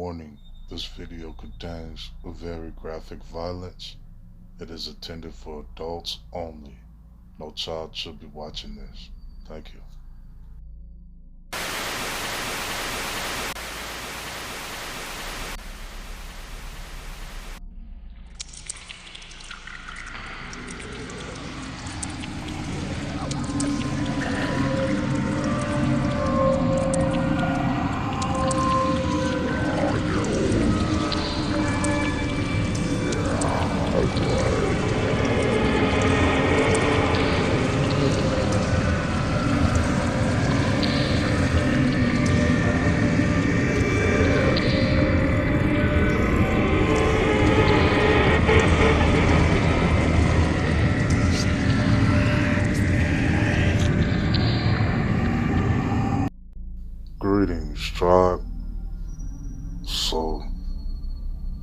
Warning, this video contains very graphic violence. It is intended for adults only. No child should be watching this. Thank you. Greetings, tribe. So,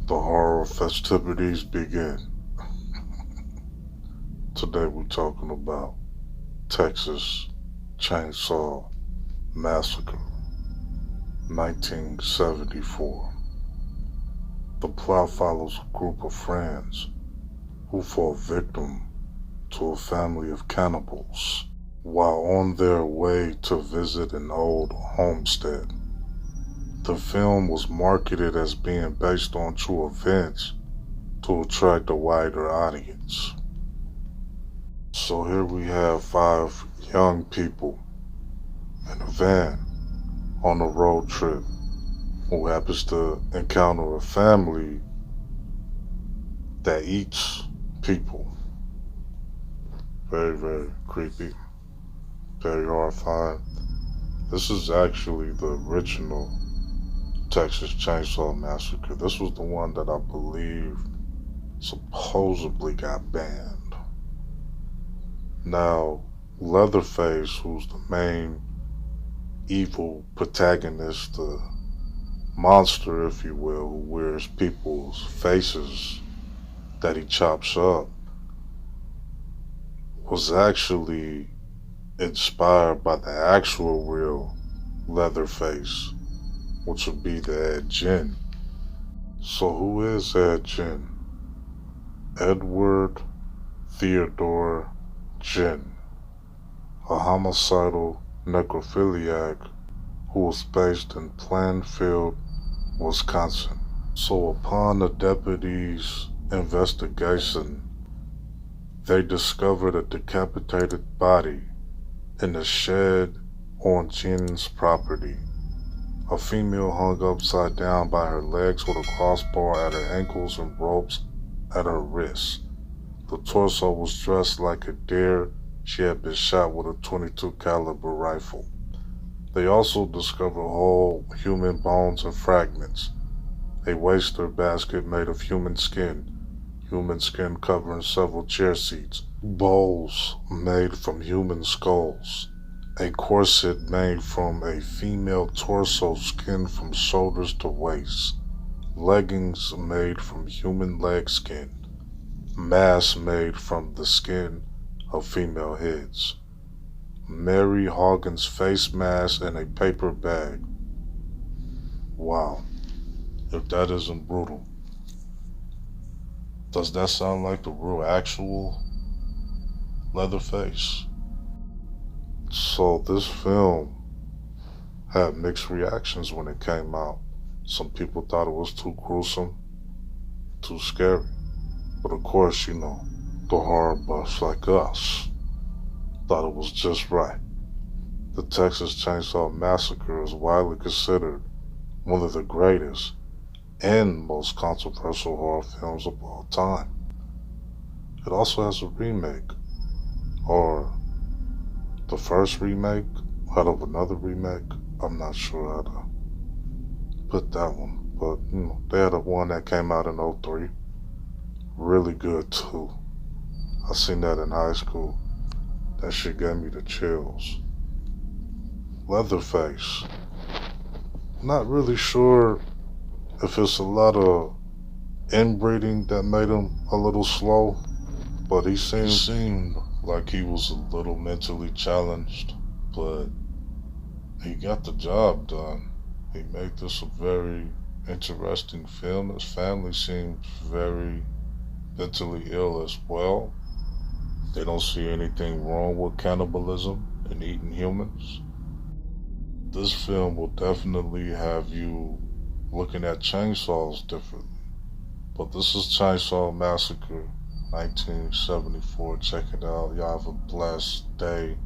the horror festivities begin. Today we're talking about Texas Chain Saw Massacre, 1974. The plot follows a group of friends who fall victim to a family of cannibals while on their way to visit an old homestead. The film was marketed as being based on true events to attract a wider audience. So here we have 5 young people in a van on a road trip who happens to encounter a family that eats people. Very, very creepy. Very horrifying. This is actually the original Texas Chain Saw Massacre. This was the one that I believe supposedly got banned. Now, Leatherface, who's the main evil protagonist, the monster, if you will, who wears people's faces that he chops up, was actually inspired by the actual real Leatherface, which would be the Ed Gein. So who is Ed Gein? Edward Theodore Gein, a homicidal necrophiliac who was based in Plainfield, Wisconsin. So upon the deputies' investigation, they discovered a decapitated body in a shed on Gein's property. A female hung upside down by her legs with a crossbar at her ankles and ropes at her wrists. The torso was dressed like a deer. She had been shot with a .22 caliber rifle. They also discovered whole human bones and fragments. A waster basket made of human skin covering several chair seats, bowls made from human skulls, a corset made from a female torso skinned from shoulders to waist, leggings made from human leg skin, masks made from the skin of female heads, Mary Haugen's face mask, and a paper bag. Wow, if that isn't brutal. Does that sound like the real actual Leatherface? So this film had mixed reactions when it came out. Some people thought it was too gruesome, too scary. But of course, the horror buffs like us thought it was just right. The Texas Chain Saw Massacre is widely considered one of the greatest and most controversial horror films of all time. It also has a remake, or the first remake out of another remake. I'm not sure how to put that one, but they had one that came out in '03. Really good too. I seen that in high school. That shit gave me the chills. Leatherface. Not really sure if it's a lot of inbreeding that made him a little slow, but he seemed like he was a little mentally challenged, but he got the job done. He made this a very interesting film. His family seems very mentally ill as well. They don't see anything wrong with cannibalism and eating humans. This film will definitely have you looking at chainsaws differently. But this is Chainsaw Massacre 1974. Check it out. Y'all have a blessed day.